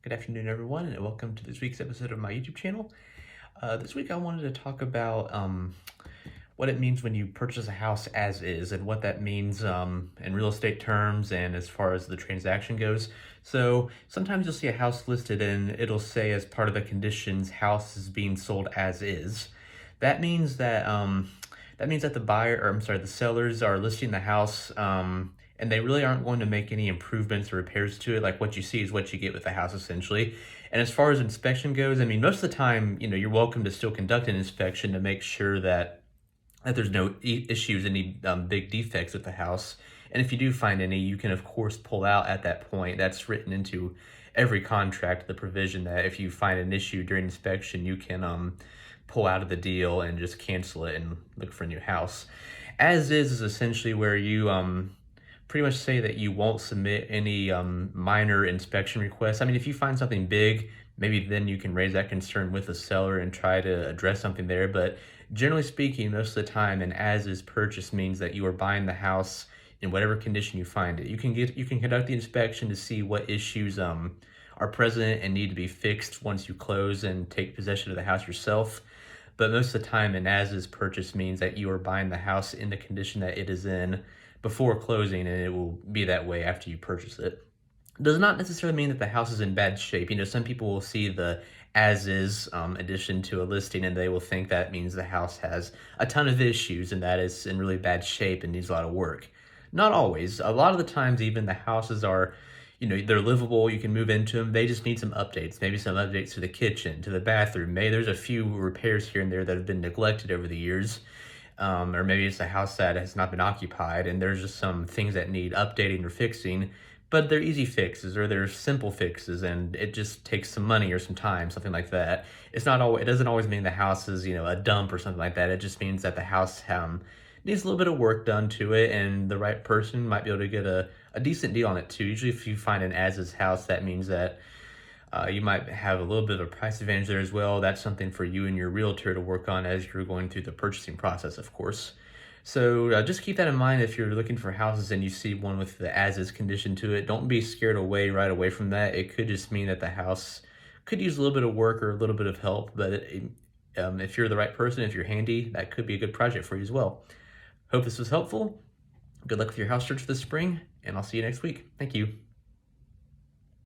Good afternoon, everyone, and welcome to this week's episode of my YouTube channel. This week, I wanted to talk about what it means when you purchase a house as is and what that means in real estate terms and as far as the transaction goes. So, sometimes you'll see a house listed and it'll say, as part of the conditions, house is being sold as is. That means that the buyer, or I'm sorry, the sellers are listing the house, and they really aren't going to make any improvements or repairs to it. Like, what you see is what you get with the house, essentially. And as far as inspection goes, I mean, most of the time, you're welcome to still conduct an inspection to make sure that there's no issues, any big defects with the house. And if you do find any, you can of course pull out at that point. That's written into every contract, the provision that if you find an issue during inspection, you can pull out of the deal and just cancel it and look for a new house. As is essentially where you pretty much say that you won't submit any minor inspection requests. I mean, if you find something big, maybe then you can raise that concern with the seller and try to address something there. But generally speaking, most of the time, an as-is purchase means that you are buying the house in whatever condition you find it. You can conduct the inspection to see what issues are present and need to be fixed once you close and take possession of the house yourself. But most of the time, an as-is purchase means that you are buying the house in the condition that it is in before closing, and it will be that way after you purchase it. Does not necessarily mean that the house is in bad shape. Some people will see the as-is addition to a listing, and they will think that means the house has a ton of issues and that it's in really bad shape and needs a lot of work. Not always. A lot of the times, even the houses are, they're livable. You can move into them. They just need some updates. Maybe some updates to the kitchen, to the bathroom. Maybe there's a few repairs here and there that have been neglected over the years. Or maybe it's a house that has not been occupied and there's just some things that need updating or fixing, but they're easy fixes or they're simple fixes and it just takes some money or some time, something like that. It doesn't always mean the house is, a dump or something like that. It just means that the house needs a little bit of work done to it, and the right person might be able to get a decent deal on it too. Usually if you find an as-is house, that means that you might have a little bit of a price advantage there as well. That's something for you and your realtor to work on as you're going through the purchasing process, of course. So just keep that in mind if you're looking for houses and you see one with the as-is condition to it. Don't be scared away right away from that. It could just mean that the house could use a little bit of work or a little bit of help, but if you're the right person, if you're handy, that could be a good project for you as well. Hope this was helpful. Good luck with your house search this spring, and I'll see you next week. Thank you.